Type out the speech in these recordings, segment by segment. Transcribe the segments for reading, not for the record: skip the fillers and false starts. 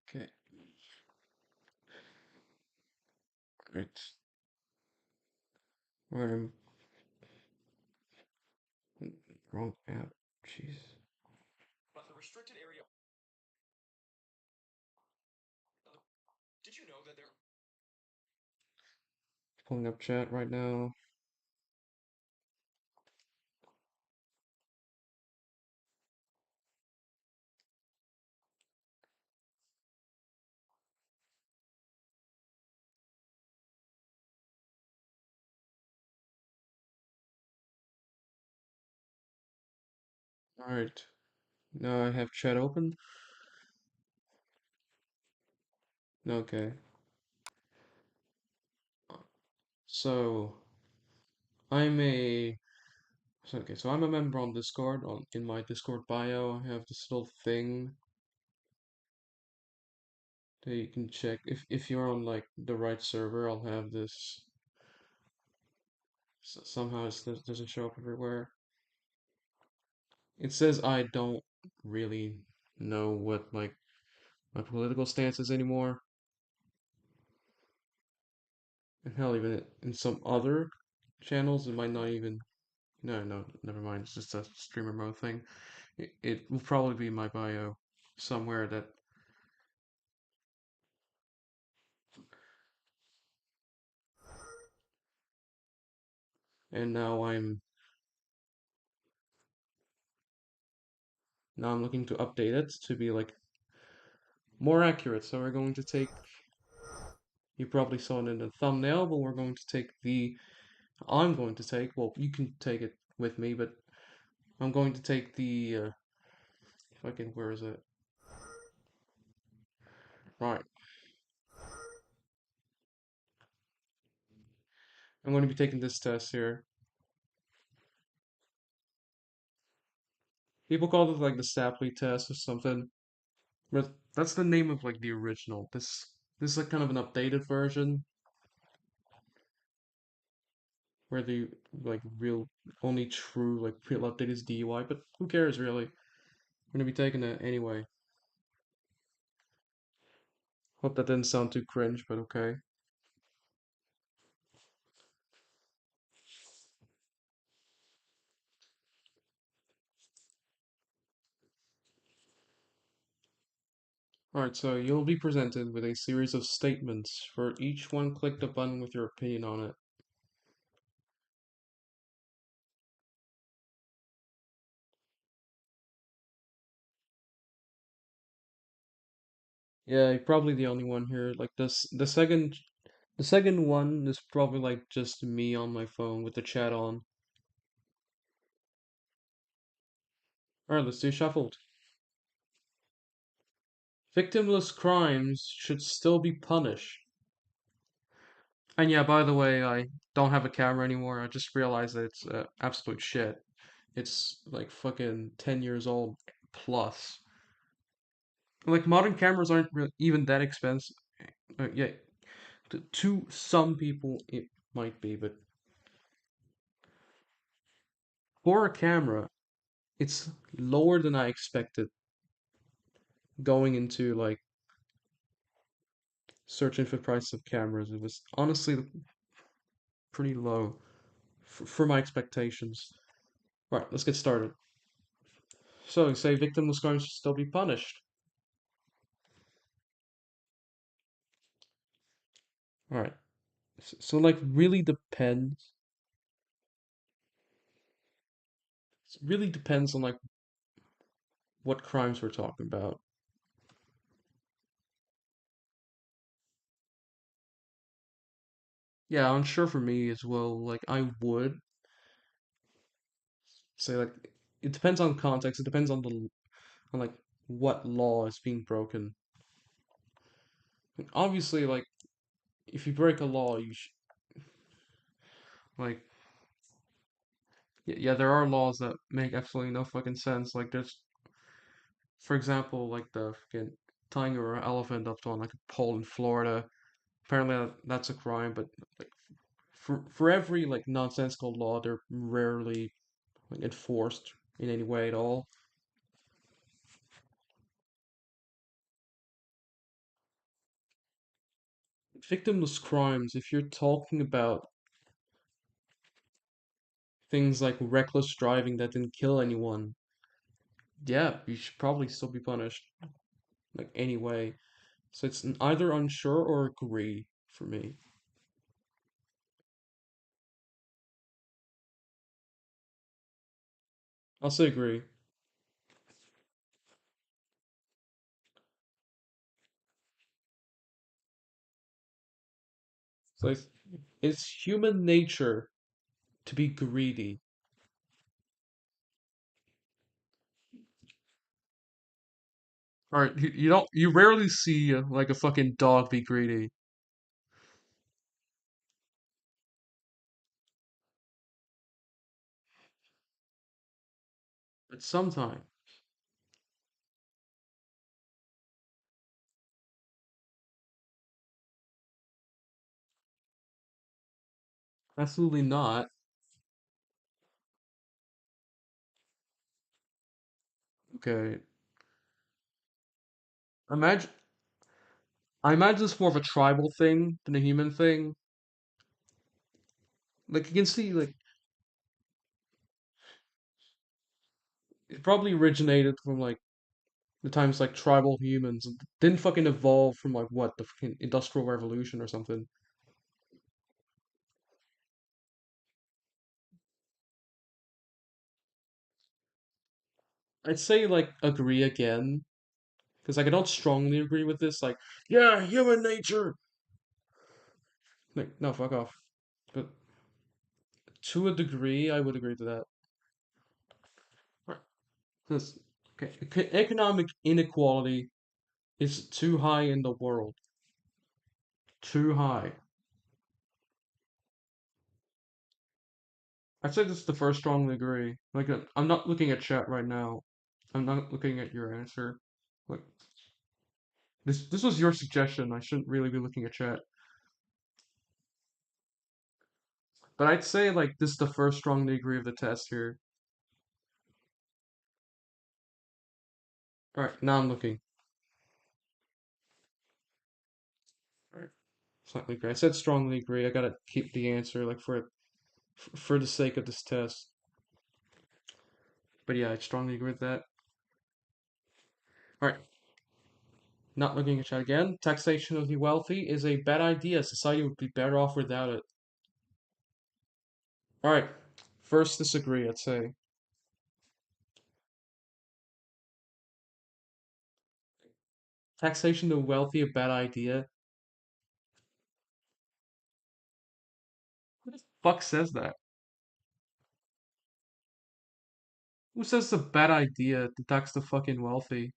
Okay, great. We're in wrong app. Jeez. But the restricted area. Did you know that there? Pulling up chat right now. All right. Now I have chat open. Okay. So I'm a so I'm a member on Discord. In my Discord bio, I have this little thing that you can check. If you're on like the right server, I'll have this. Somehow it doesn't show up everywhere. It says I don't really know what like my political stance is anymore. And hell, even in some other channels, it might not even. No, no, never mind. It's just a streamer mode thing. It will probably be in my bio somewhere that. And now I'm looking to update it to be like more accurate. So we're going to take. You probably saw it in the thumbnail, but we're going to take the. I'm going to take. Well, you can take it with me, but I'm going to take the. Fucking where is it? Right. I'm going to be taking this test here. People call it like the Stapley test or something. But that's the name of like the original. This is like kind of an updated version where the like real only true like real update is DUI, but who cares really? I'm gonna be taking it anyway. Hope that didn't sound too cringe, but okay. Alright, so you'll be presented with a series of statements. For each one, click the button with your opinion on it. Yeah, you're probably the only one here. Like this, the second one is probably like just me on my phone with the chat on. Alright, let's do shuffled. Victimless crimes should still be punished. And yeah, by the way, I don't have a camera anymore. I just realized that it's absolute shit. It's like fucking 10 years old plus. Like modern cameras aren't even that expensive. Yeah, to some people it might be, but for a camera, it's lower than I expected going into like searching for price of cameras. It was honestly pretty low for my expectations. Right, let's get started. So, you say victimless crimes should still be punished. All right. So, like, really depends. It really depends on like what crimes we're talking about. Yeah, I'm sure for me as well. Like, I would say like it depends on context. It depends on on like what law is being broken. Like, obviously, like if you break a law, like yeah, there are laws that make absolutely no fucking sense. Like there's, for example, like the fucking tying your elephant up to like a pole in Florida. Apparently that's a crime, but like for every like nonsensical law, they're rarely like enforced in any way at all. victimless crimes, if you're talking about things like reckless driving that didn't kill anyone, yeah, you should probably still be punished, like anyway. So it's either unsure or agree for me. I'll say agree. So it's human nature to be greedy. All right, you don't, you rarely see like a fucking dog be greedy, but sometimes, absolutely not. Okay, imagine, I imagine it's more of a tribal thing than a human thing. Like you can see, like it probably originated from like the times like tribal humans didn't fucking evolve from like what the fucking industrial revolution or something. I'd say like agree again because like I don't strongly agree with this. Like, yeah, human nature. Like, no, fuck off. But to a degree, I would agree to that. Right. This, okay, economic inequality is too high in the world. Too high. I'd say this is the first strongly agree. Like, I'm not looking at chat right now. I'm not looking at your answer. Like, this was your suggestion. I shouldn't really be looking at chat. But I'd say like this is the first strongly agree of the test here. All right, now I'm looking. All right, slightly agree. I said strongly agree. I gotta keep the answer like for the sake of this test. But yeah, I strongly agree with that. All right, not looking at chat again. Taxation of the wealthy is a bad idea. Society would be better off without it. All right, first disagree. I'd say taxation of the wealthy a bad idea. Who the fuck says that? Who says it's a bad idea to tax the fucking wealthy?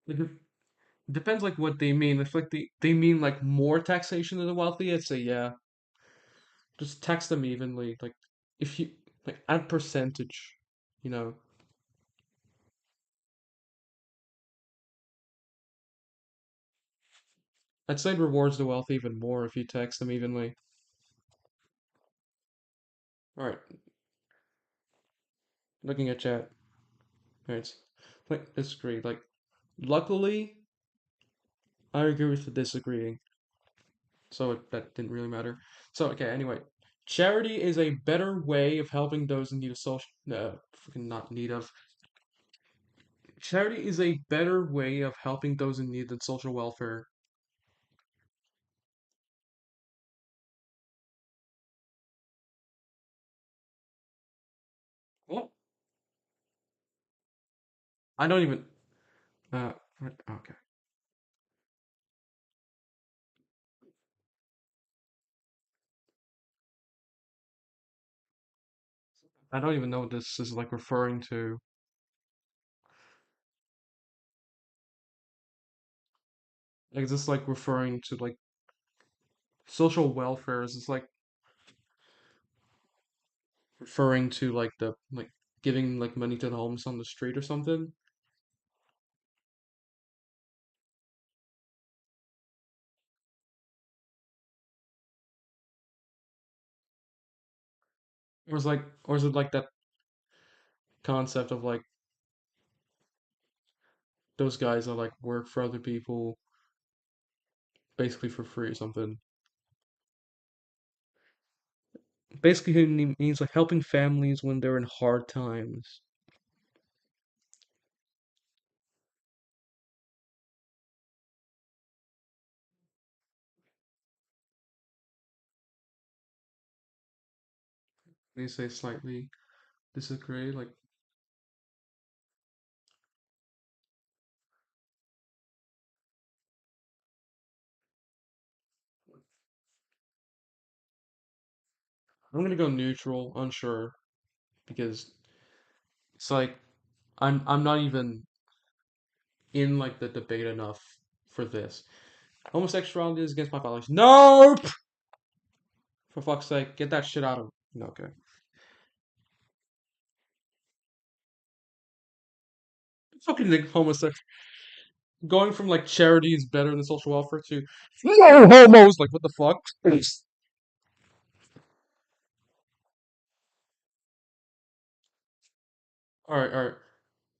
Like, it depends like what they mean. If like they mean like more taxation of the wealthy, I'd say yeah, just tax them evenly. Like if you like add percentage, you know, I'd say it rewards the wealthy even more if you tax them evenly. All right, looking at chat. All right, like disagree. Like luckily, I agree with the disagreeing, so that didn't really matter. So okay, anyway, charity is a better way of helping those in need of social. No, fucking not need of. Charity is a better way of helping those in need than social welfare. Well, I don't even. Uh, okay. I don't even know what this is like referring to. Like, is this like referring to like social welfare? Is this like referring to like the like giving like money to the homeless on the street or something? Or is it like that concept of like those guys that like work for other people basically for free or something. Basically, it means like helping families when they're in hard times. They say slightly disagree, like I'm gonna go neutral, unsure, because it's like I'm not even in like the debate enough for this. Homosexuality is against my values. Nope! For fuck's sake, get that shit out of no, okay. Fucking like homosexual going from like charity is better than social welfare to no homos, like what the fuck? Alright, alright.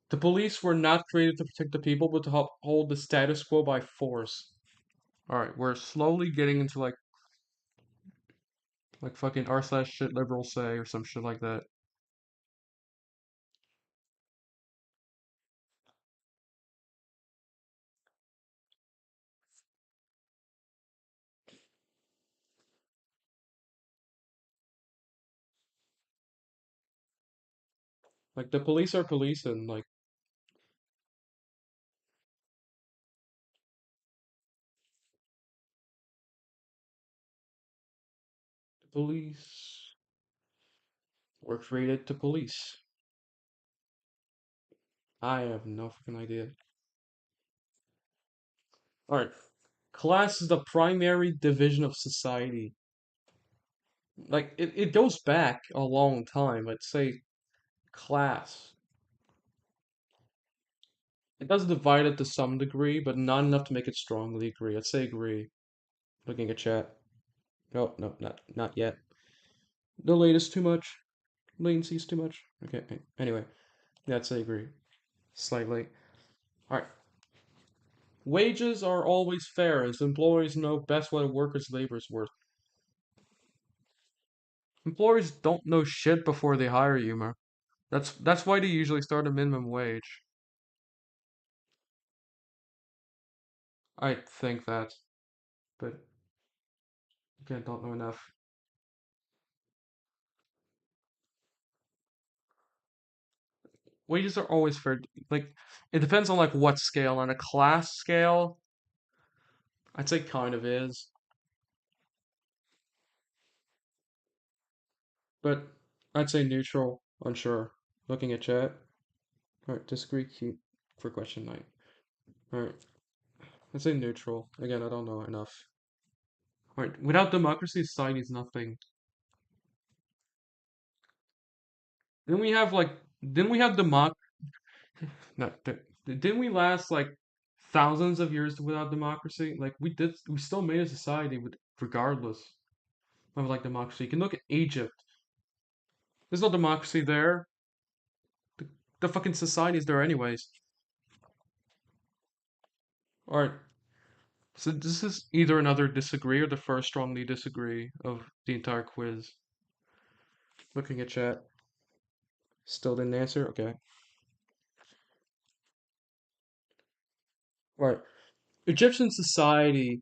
The police were not created to protect the people, but to uphold the status quo by force. Alright, we're slowly getting into like fucking r slash shit liberals say or some shit like that. Like the police are police and like the police were created to police. I have no fucking idea. Alright. Class is the primary division of society. Like it goes back a long time. I'd say class. It does divide it to some degree, but not enough to make it strongly agree. I'd say agree. Looking at chat. Oh, no, not yet. The latest too much. Latency's too much. Okay, anyway. Yeah, I'd say agree. Slightly. Alright. Wages are always fair, as employers know best what a worker's labor is worth. Employers don't know shit before they hire you, man. That's why they usually start a minimum wage. I think that, but again, don't know enough. Wages are always fair. Like, it depends on like what scale. On a class scale, I'd say kind of is, but I'd say neutral, unsure. Looking at chat. Alright, disagree, keep for question 9. Alright, I'd say neutral. Again, I don't know enough. Alright, without democracy, society is nothing. Didn't we have like, didn't we have no, didn't we last like thousands of years without democracy? Like we still made a society with regardless of like democracy. You can look at Egypt. There's no democracy there. The, the fucking society is there anyways. All right. So this is either another disagree or the first strongly disagree of the entire quiz. Looking at chat. Still didn't answer? Okay. All right. Egyptian society,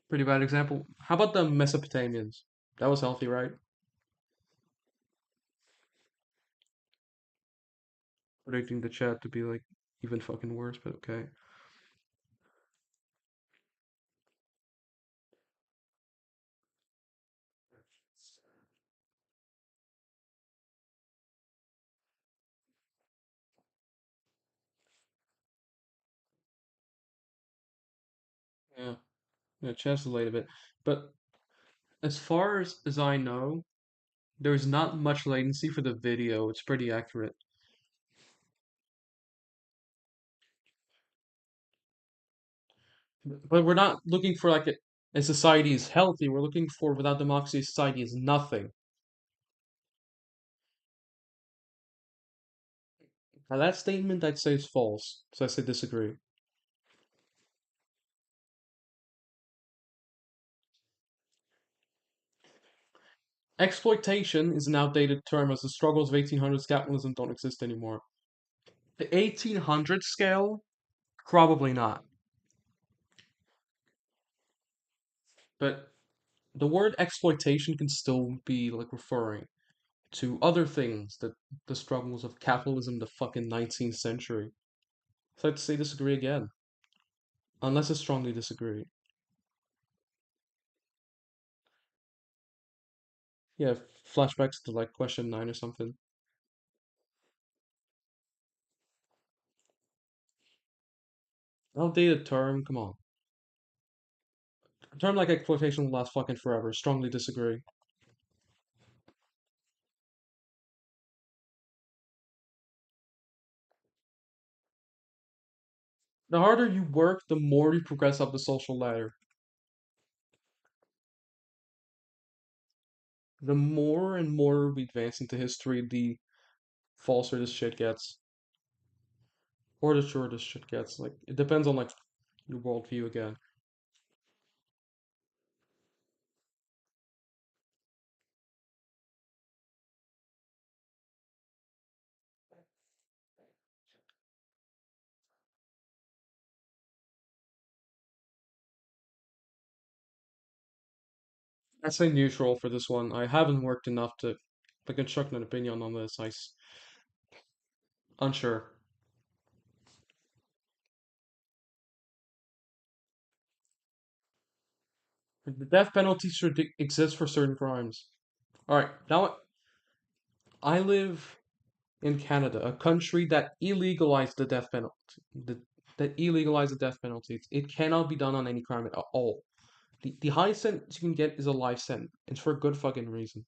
pretty bad example. How about the Mesopotamians? That was healthy, right? Predicting the chat to be like even fucking worse, but okay. Yeah. Yeah, chat's delayed a bit. But as far as I know, there's not much latency for the video. It's pretty accurate. But we're not looking for like a society is healthy. We're looking for without democracy, society is nothing. Now that statement I'd say is false, so I say disagree. Exploitation is an outdated term as the struggles of 1800s capitalism don't exist anymore. The 1800 scale? Probably not. But the word exploitation can still be like referring to other things that the struggles of capitalism in the fucking 19th century. So I'd say disagree again. Unless I strongly disagree. Yeah, flashbacks to like question 9 or something. Outdated term, come on. A term like exploitation will last fucking forever. Strongly disagree. The harder you work, the more you progress up the social ladder. The more and more we advance into history, the falser this shit gets. Or the truer this shit gets. Like, it depends on, like, your worldview again. I say neutral for this one. I haven't worked enough to construct an opinion on this. Unsure. The death penalty should exist for certain crimes. All right, now I live in Canada, a country that illegalized the death penalty. The, that illegalized the death penalty. It cannot be done on any crime at all. The highest sentence you can get is a life sentence. It's for a good fucking reason.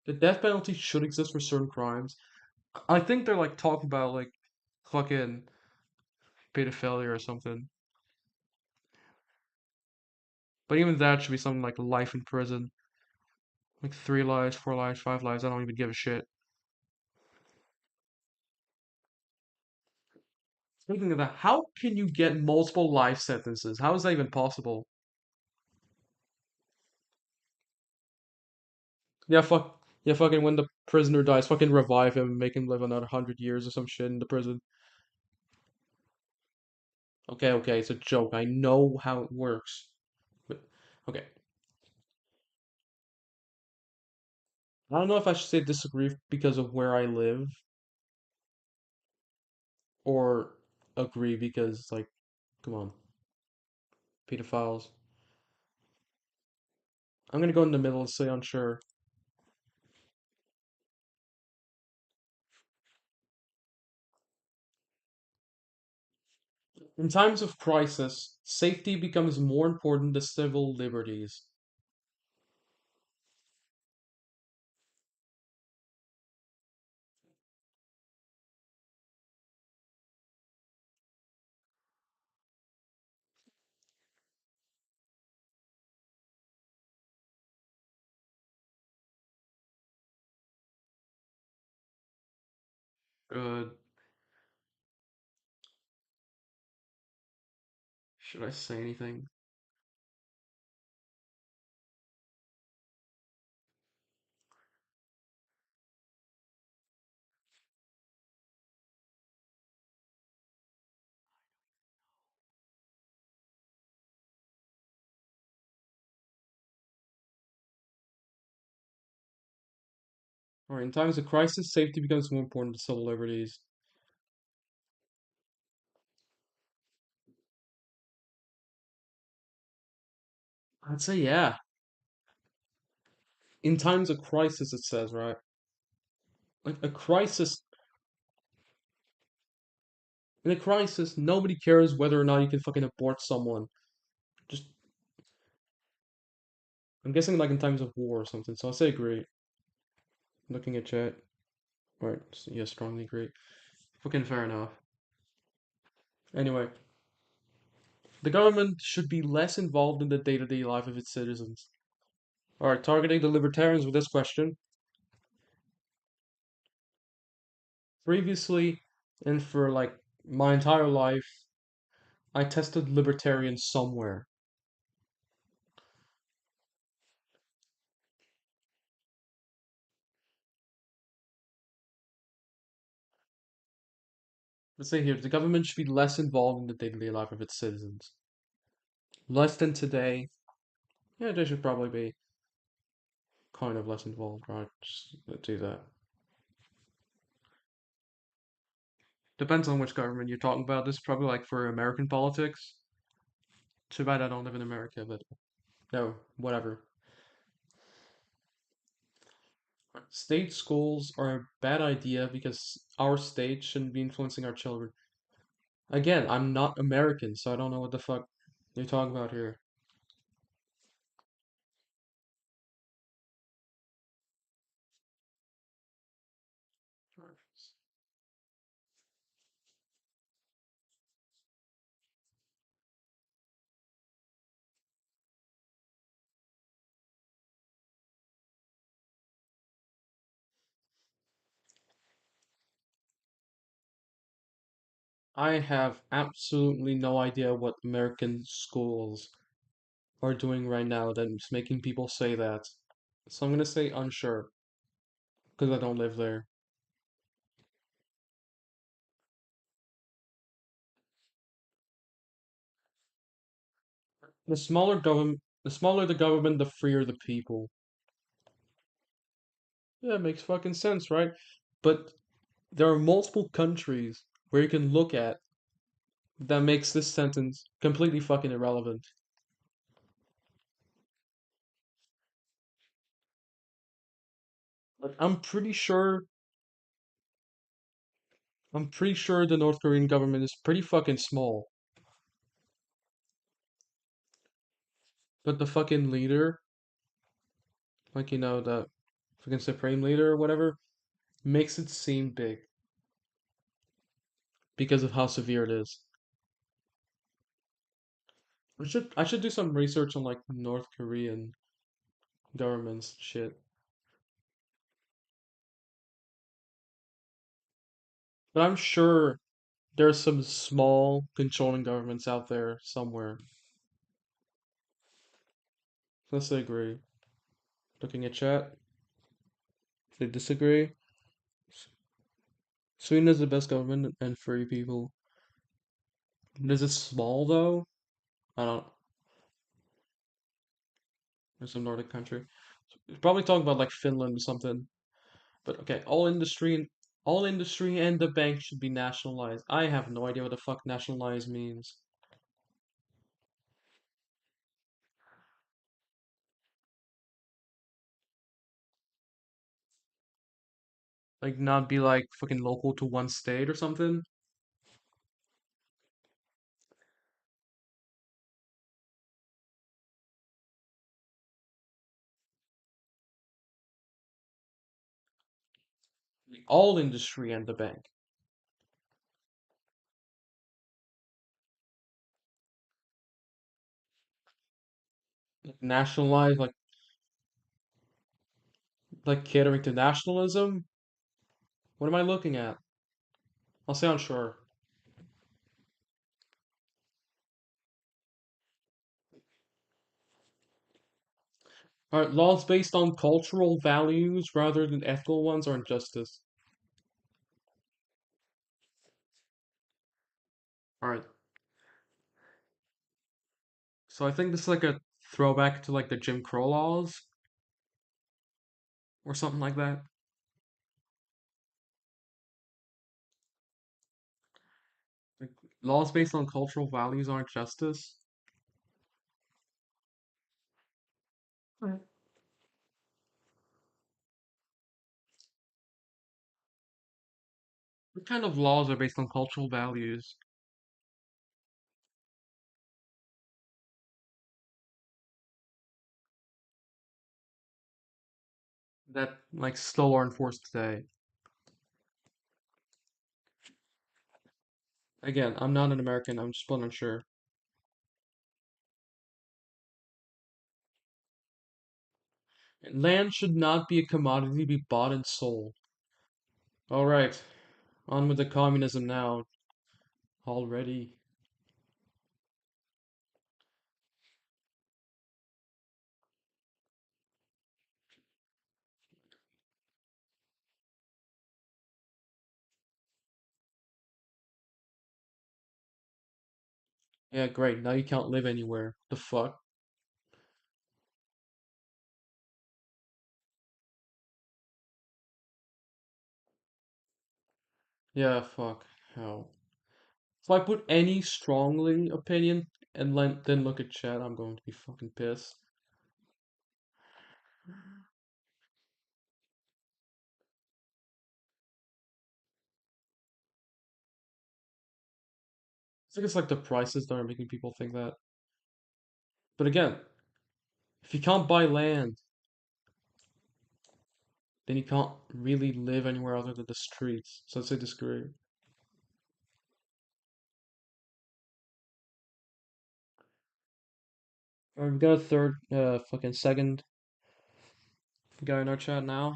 The death penalty should exist for certain crimes. I think they're like talking about like fucking pedophilia or something. But even that should be something like life in prison. Like 3 lives, 4 lives, 5 lives. I don't even give a shit. Speaking of that, how can you get multiple life sentences? How is that even possible? Yeah, yeah, fucking when the prisoner dies, fucking revive him and make him live another 100 years or some shit in the prison. Okay, okay, it's a joke. I know how it works. But okay. I don't know if I should say disagree because of where I live or agree because like, come on, pedophiles. I'm gonna go in the middle and say unsure. In times of crisis, safety becomes more important than civil liberties. Good. Should I say anything? Alright, in times of crisis, safety becomes more important than civil liberties. I'd say yeah. In times of crisis, it says, right? Like a crisis, in a crisis, nobody cares whether or not you can fucking abort someone. Just, I'm guessing like in times of war or something, so I'll say agree. Looking at chat. Right, yeah, strongly agree. Fucking fair enough. Anyway, the government should be less involved in the day-to-day life of its citizens. All right, targeting the libertarians with this question. Previously, and for like my entire life, I tested libertarian somewhere. Let's say here, the government should be less involved in the daily life of its citizens. Less than today. Yeah, they should probably be kind of less involved, right? Just do that. Depends on which government you're talking about. This is probably like for American politics. Too bad I don't live in America, but no, whatever. State schools are a bad idea because our state shouldn't be influencing our children. Again, I'm not American, so I don't know what the fuck you're talking about here. I have absolutely no idea what American schools are doing right now that's making people say that. So I'm gonna say unsure because I don't live there. The smaller the government, the freer the people. Yeah, it makes fucking sense, right? But there are multiple countries where you can look at that makes this sentence completely fucking irrelevant. Like, I'm pretty sure the North Korean government is pretty fucking small. But the fucking leader, like the fucking supreme leader or whatever, makes it seem big because of how severe it is. I should do some research on like North Korean governments shit. But I'm sure there's some small controlling governments out there somewhere. Let's agree. Looking at chat, they disagree. Sweden is the best government and free people. Is it small though? I don't. There's some Nordic country. Probably talking about like Finland or something. But okay, all industry and the bank should be nationalized. I have no idea what the fuck nationalized means. Like not be like fucking local to one state or something. All industry and the bank. Like nationalized, like catering to nationalism. What am I looking at? I'll say unsure. Alright, laws based on cultural values rather than ethical ones are injustice. Alright, so I think this is like a throwback to like the Jim Crow laws or something like that. Like laws based on cultural values aren't justice. Right. What kind of laws are based on cultural values that like still are enforced today? Again, I'm not an American, I'm just unsure. land should not be a commodity to be bought and sold. All right, on with the communism now. Already. Yeah, great. Now you can't live anywhere. The fuck? Yeah, fuck. Hell. If I put any strongly opinion and then look at chat, I'm going to be fucking pissed. I think it's like the prices that are making people think that. But again, if you can't buy land, then you can't really live anywhere other than the streets. So I'd say disagree. Alright, we've got a third, fucking second guy in our chat now.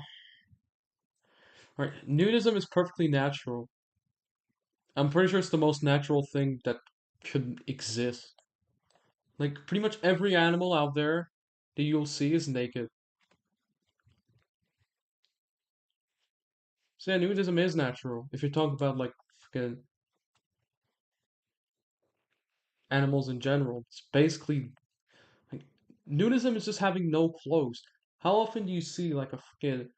Alright, nudism is perfectly natural. I'm pretty sure it's the most natural thing that could exist. Like, pretty much every animal out there that you'll see is naked. So yeah, nudism is natural. If you're talking about, like, fucking animals in general, it's basically, like, nudism is just having no clothes. How often do you see, like, a fucking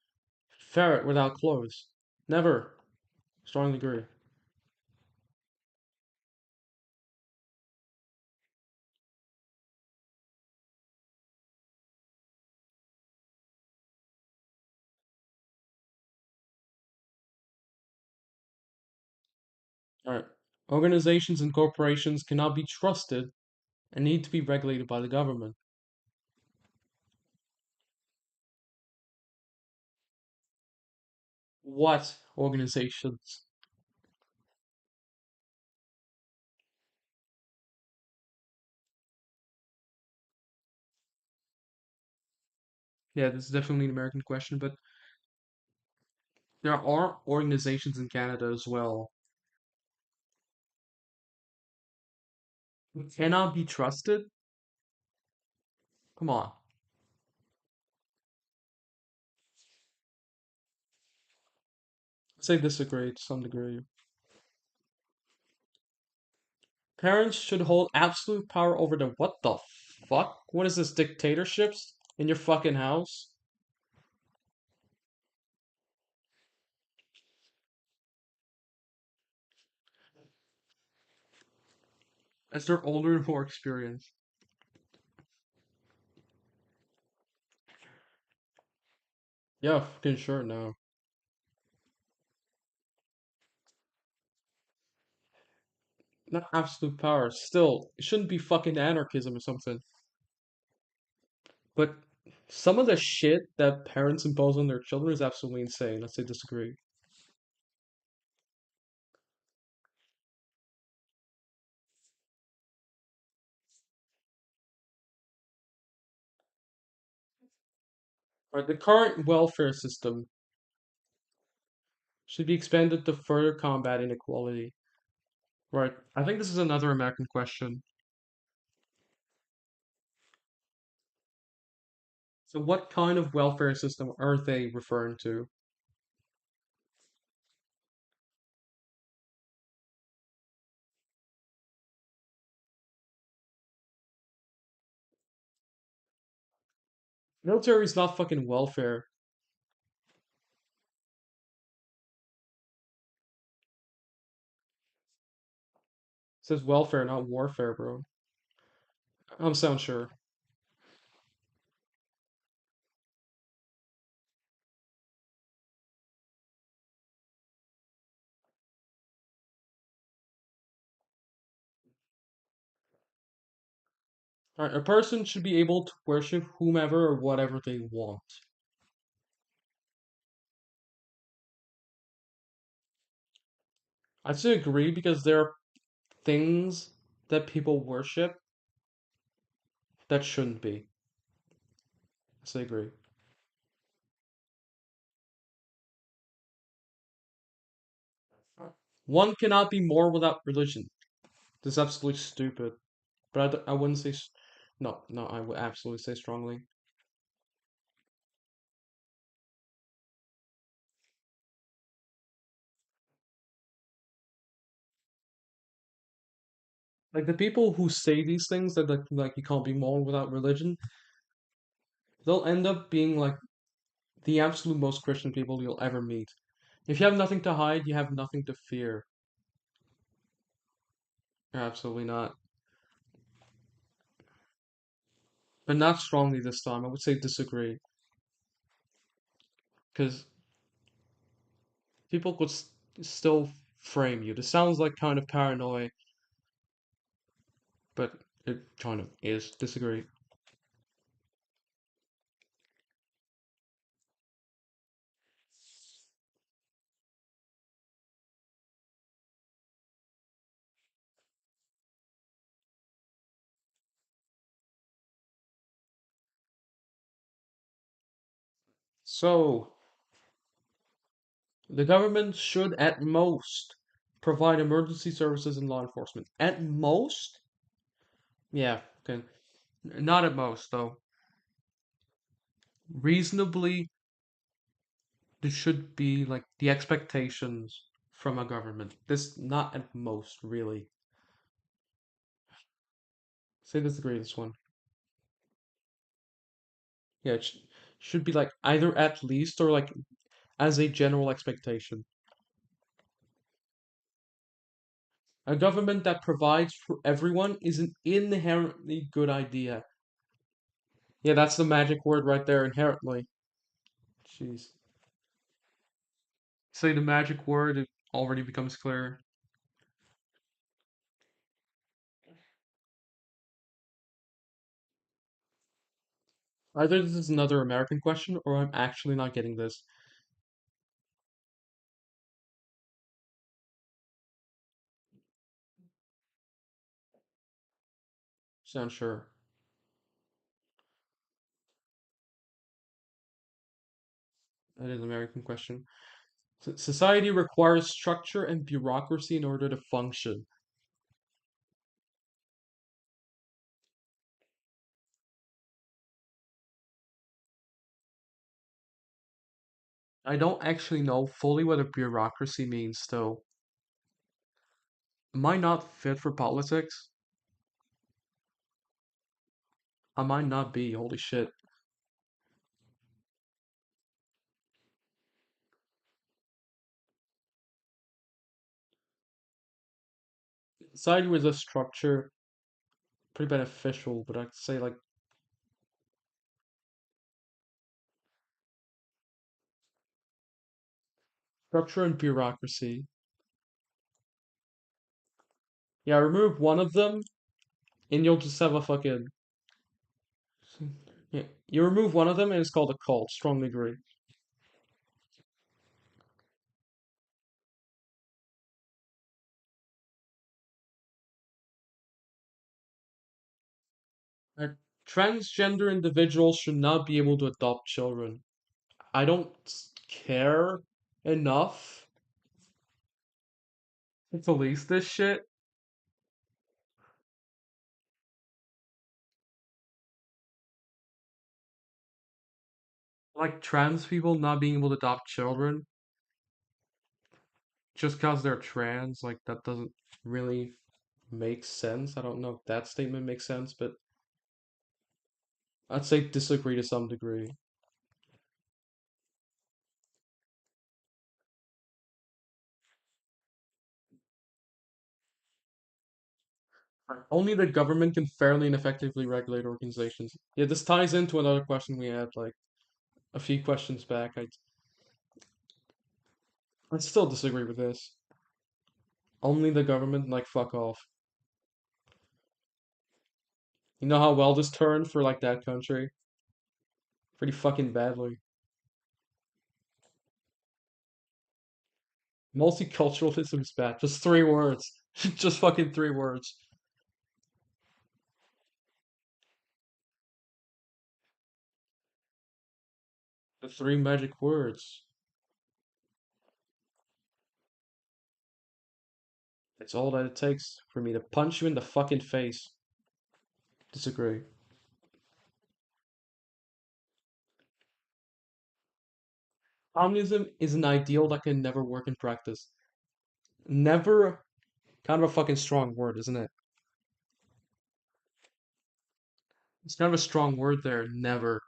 ferret without clothes? Never. Strongly agree. Alright. Organizations and corporations cannot be trusted and need to be regulated by the government. What organizations? Yeah, this is definitely an American question, but there are organizations in Canada as well who cannot be trusted. Come on. I'd say disagree to some degree. Parents should hold absolute power over the what the fuck? What is this, dictatorships in your fucking house? As they're older and more experienced. Yeah, fucking sure, no. Not absolute power. Still, it shouldn't be fucking anarchism or something. But some of the shit that parents impose on their children is absolutely insane. Let's say disagree. Right, the current welfare system should be expanded to further combat inequality. Right. I think this is another American question. So what kind of welfare system are they referring to? Military is not fucking welfare. It says welfare, not warfare, bro. I'm sound sure. Alright, a person should be able to worship whomever or whatever they want. I still agree because there are things that people worship that shouldn't be. I still agree. One cannot be moral without religion. This is absolutely stupid. But I wouldn't say. No, no, I would absolutely say strongly. Like the people who say these things that like you can't be moral without religion, they'll end up being like the absolute most Christian people you'll ever meet. If you have nothing to hide, you have nothing to fear. Absolutely not. But not strongly this time. I would say disagree. Because people could still frame you. This sounds like kind of paranoid, but it kind of is. Disagree. So, the government should at most provide emergency services and law enforcement. At most? Yeah, okay. Not at most, though. Reasonably, there should be like the expectations from a government. This not at most, really. Say disagree this one. Yeah, it should be like either at least or like as a general expectation. A government that provides for everyone is an inherently good idea. Yeah, that's the magic word right there, inherently. Jeez. Say the magic word, it already becomes clear. Either this is another American question or I'm actually not getting this. Sound sure. That is an American question. Society requires structure and bureaucracy in order to function. I don't actually know fully what a bureaucracy means, though. Am I not fit for politics? I might not be, holy shit. Society with a structure, pretty beneficial, but I'd say like structure and bureaucracy. Yeah, remove one of them, and you'll just have a fucking. Yeah, you remove one of them, and it's called a cult. Strongly agree. Uh, Transgender individuals should not be able to adopt children. I don't care enough to police this shit. Like trans people not being able to adopt children just because they're trans, like that doesn't really make sense. I don't know if that statement makes sense, but I'd say disagree to some degree. Only the government can fairly and effectively regulate organizations. Yeah, this ties into another question we had like a few questions back. I still disagree with this. Only the government, like fuck off. You know how well this turned for like that country? Pretty fucking badly. Multiculturalism is bad. Just 3 words. Just fucking 3 words. The three magic words. It's all that it takes for me to punch you in the fucking face. Disagree. Communism is an ideal that can never work in practice. Never, kind of a fucking strong word, isn't it? It's kind of a strong word there. Never.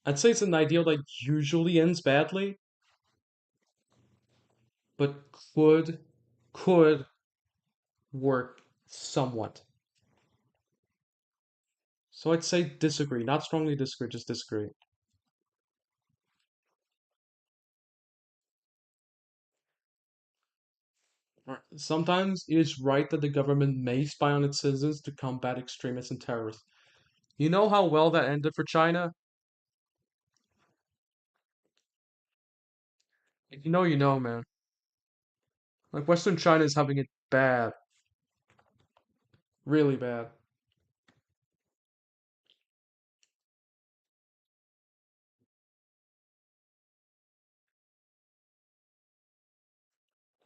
I'd say it's an ideal that usually ends badly, but could work somewhat. So I'd say disagree. Not strongly disagree, just disagree. Sometimes it is right that the government may spy on its citizens to combat extremists and terrorists. You know how well that ended for China? If you know, man. Like Western China is having it bad, really bad.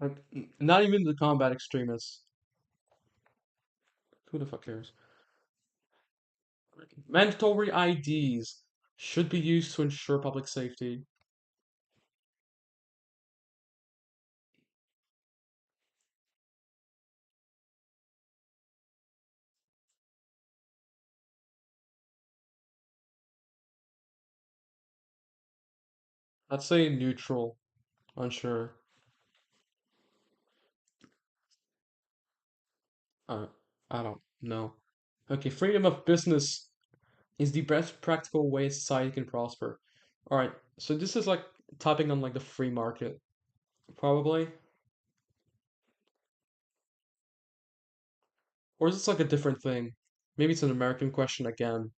Like not even to combat extremists. Who the fuck cares? Mandatory IDs should be used to ensure public safety. I'd say neutral, unsure. Uh, I don't know. Okay, freedom of business is the best practical way society can prosper. All right, so this is like topping on like the free market, probably, or is this like a different thing? Maybe it's an American question again.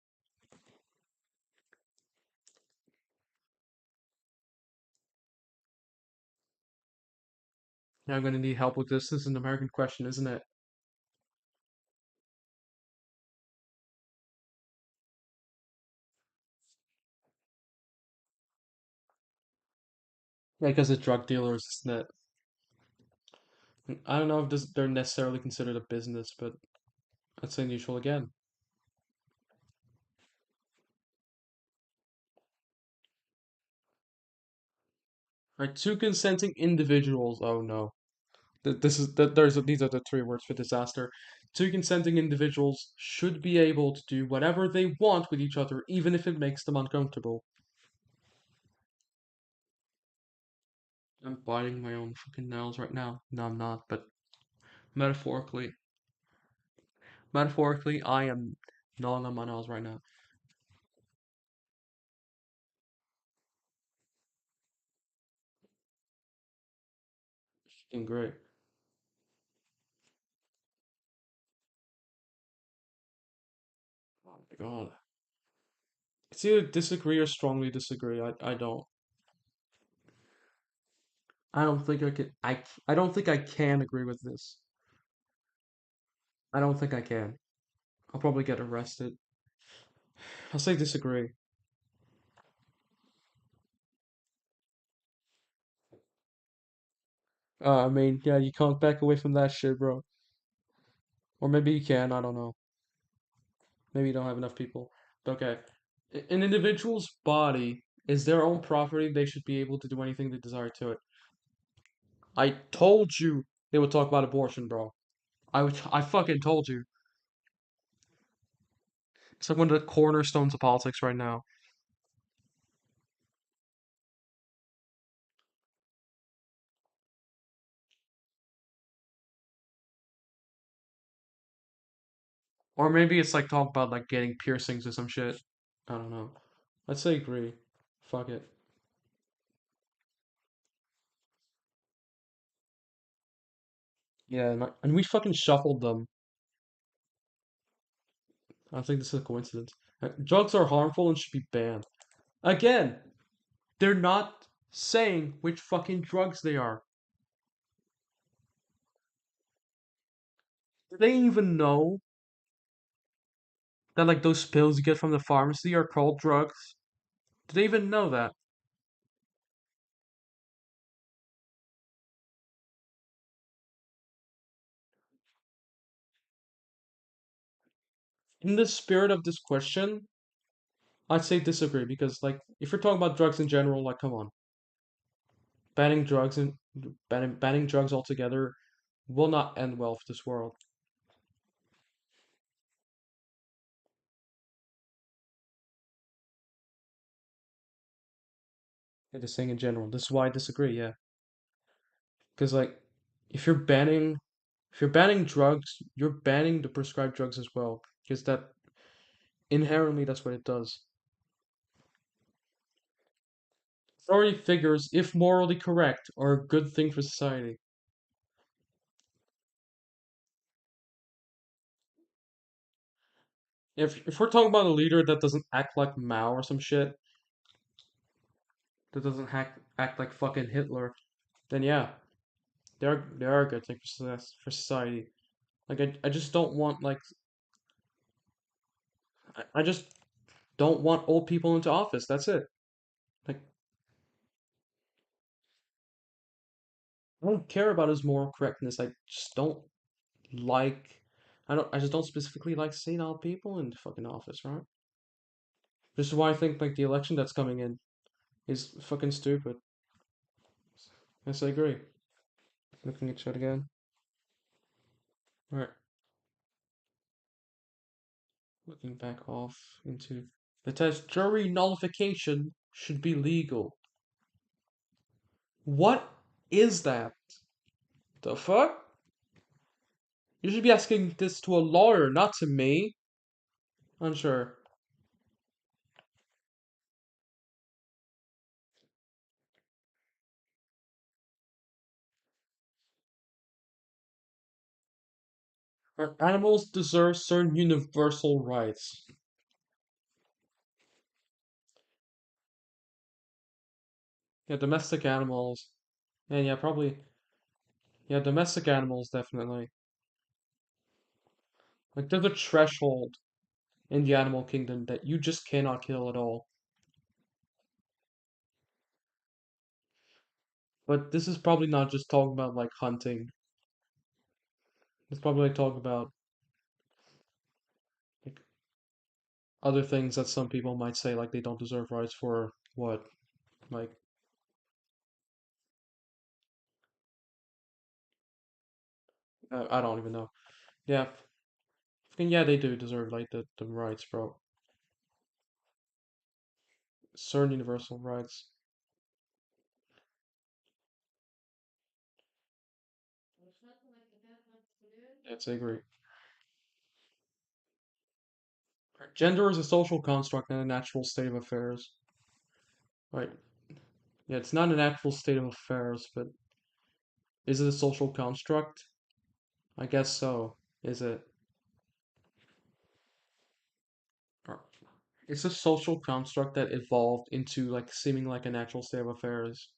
Yeah, I'm gonna need help with this. This is an American question, isn't it? Yeah, because it's drug dealers, isn't it? I don't know if they're necessarily considered a business, but I'd say neutral again. Right, two consenting individuals. Oh no. This is that there's these are the three words for disaster. Two consenting individuals should be able to do whatever they want with each other, even if it makes them uncomfortable. I'm biting my own fucking nails right now. No, I'm not, but metaphorically, I am gnawing on my nails right now. Fucking great. Oh my god. It's either disagree or strongly disagree. I don't. I don't think I can. I don't think I can agree with this. I don't think I can. I'll probably get arrested. I'll say disagree. I mean, yeah, you can't back away from that shit, bro. Or maybe you can, I don't know. Maybe you don't have enough people. But okay. An individual's body is their own property. They should be able to do anything they desire to it. I told you they would talk about abortion, bro. I fucking told you. It's like one of the cornerstones of politics right now. Or maybe it's like talk about like getting piercings or some shit. I don't know. Let's say agree. Fuck it. Yeah, and we fucking shuffled them. I don't think this is a coincidence. Drugs are harmful and should be banned. Again, they're not saying which fucking drugs they are. Do they even know that like those pills you get from the pharmacy are called drugs? Do they even know that? In the spirit of this question, I'd say disagree because like if you're talking about drugs in general, like come on, banning drugs and banning drugs altogether will not end well for this world. I'm just saying in general. This is why I disagree. Yeah, because like if you're banning if you're banning drugs, you're banning the prescribed drugs as well because that inherently that's what it does. Authority figures, if morally correct, are a good thing for society. If we're talking about a leader that doesn't act like Mao or some shit, that doesn't act like fucking Hitler, then yeah, they are a good thing for society. Like I just don't want like I just don't want old people into office. That's it. Like I don't care about his moral correctness. I just don't like I just don't specifically like senile people in fucking office, right? This is why I think like the election that's coming in is fucking stupid. Yes, I agree. Looking at chat again. Alright, looking back off into the test. Jury nullification should be legal. What is that? The fuck? You should be asking this to a lawyer, not to me. Unsure. Animals deserve certain universal rights. Yeah, domestic animals. And yeah, probably. Yeah, domestic animals, definitely. Like, there's a threshold in the animal kingdom that you just cannot kill at all. But this is probably not just talking about, like, hunting. It's probably like talking about, like, other things that some people might say, like, they don't deserve rights for what? Like, I don't even know. Yeah, yeah, they do deserve, like, the rights, bro. Certain universal rights. Yes, I agree. Gender is a social construct and a natural state of affairs. Right. Yeah, it's not an actual state of affairs, but is it a social construct? I guess so. Is it? Or- It's a social construct that evolved into like seeming like a natural state of affairs.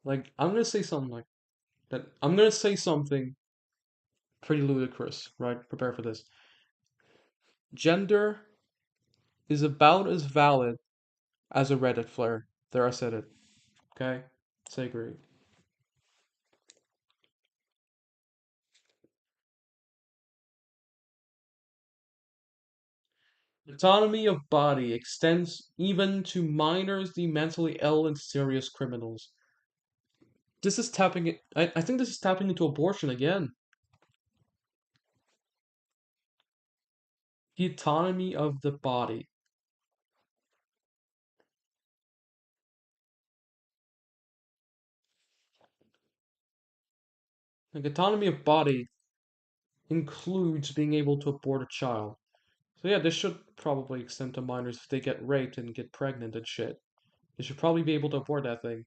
Like I'm gonna say something like that. I'm gonna say something pretty ludicrous, right? Prepare for this. Gender is about as valid as a Reddit flare. There, I said it. Okay? Say agree. Autonomy of body extends even to minors, the mentally ill, and serious criminals. This is tapping it. I think this is tapping into abortion again. The autonomy of the body. Like autonomy of body includes being able to abort a child. So yeah, this should probably extend to minors if they get raped and get pregnant and shit. They should probably be able to abort that thing.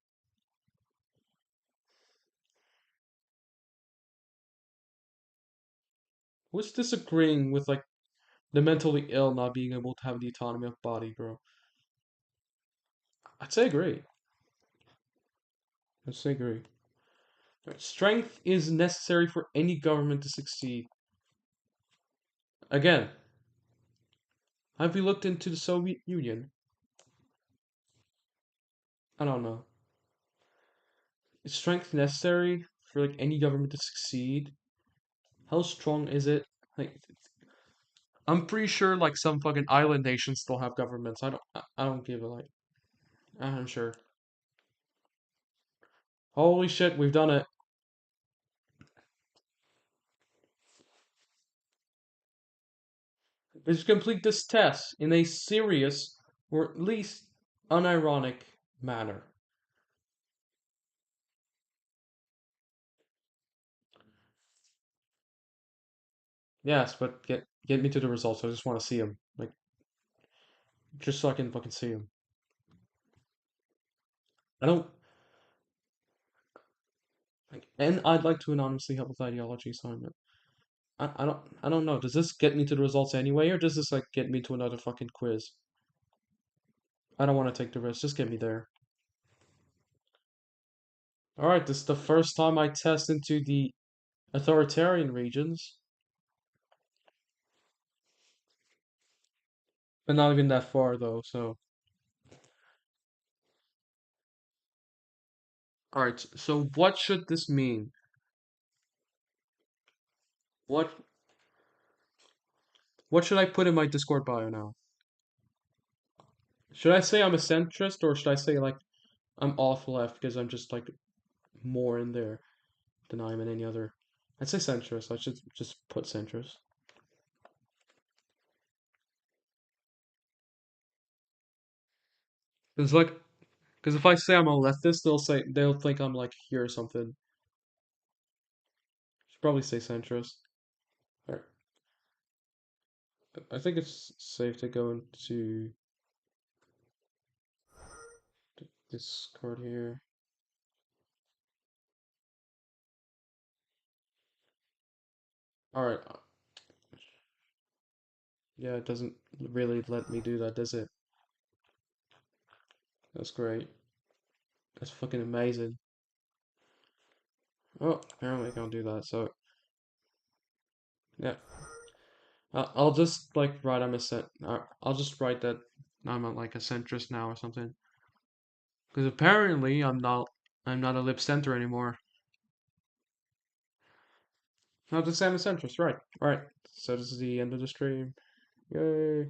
Who's disagreeing with like the mentally ill not being able to have the autonomy of body, bro? I'd say agree. I'd say agree. Alright, strength is necessary for any government to succeed. Again, have you looked into the Soviet Union? I don't know. Is strength necessary for like any government to succeed? How strong is it? Like, I'm pretty sure like some fucking island nations still have governments. I don't give a like. I'm sure. Holy shit, we've done it. Let's complete this test in a serious, or at least unironic manner. Yes, but get me to the results. I just want to see them, like just so I can fucking see them. I don't like, and I'd like to anonymously help with ideology assignment. I don't know. Does this get me to the results anyway, or does this like get me to another fucking quiz? I don't want to take the risk. Just get me there. All right, this is the first time I test into the authoritarian regions, but not even that far though. So, all right. So, what should this mean? What what should I put in my Discord bio now? Should I say I'm a centrist, or should I say like I'm off left because I'm just like more in there than I am in any other? I'd say centrist. I should just put centrist. It's like, because if I say I'm a leftist, they'll think I'm like here or something. Should probably say centrist. Alright. I think it's safe to go into this card here. Alright. Yeah, it doesn't really let me do that, does it? That's great. That's fucking amazing. Oh, apparently I can't do that. So yeah, I'll just like write I'm a cent. I'll just write that I'm like a centrist now or something. Because apparently I'm not. I'm not a lib center anymore. I'll just say I'm a centrist. Right. All right. So this is the end of the stream. Yay.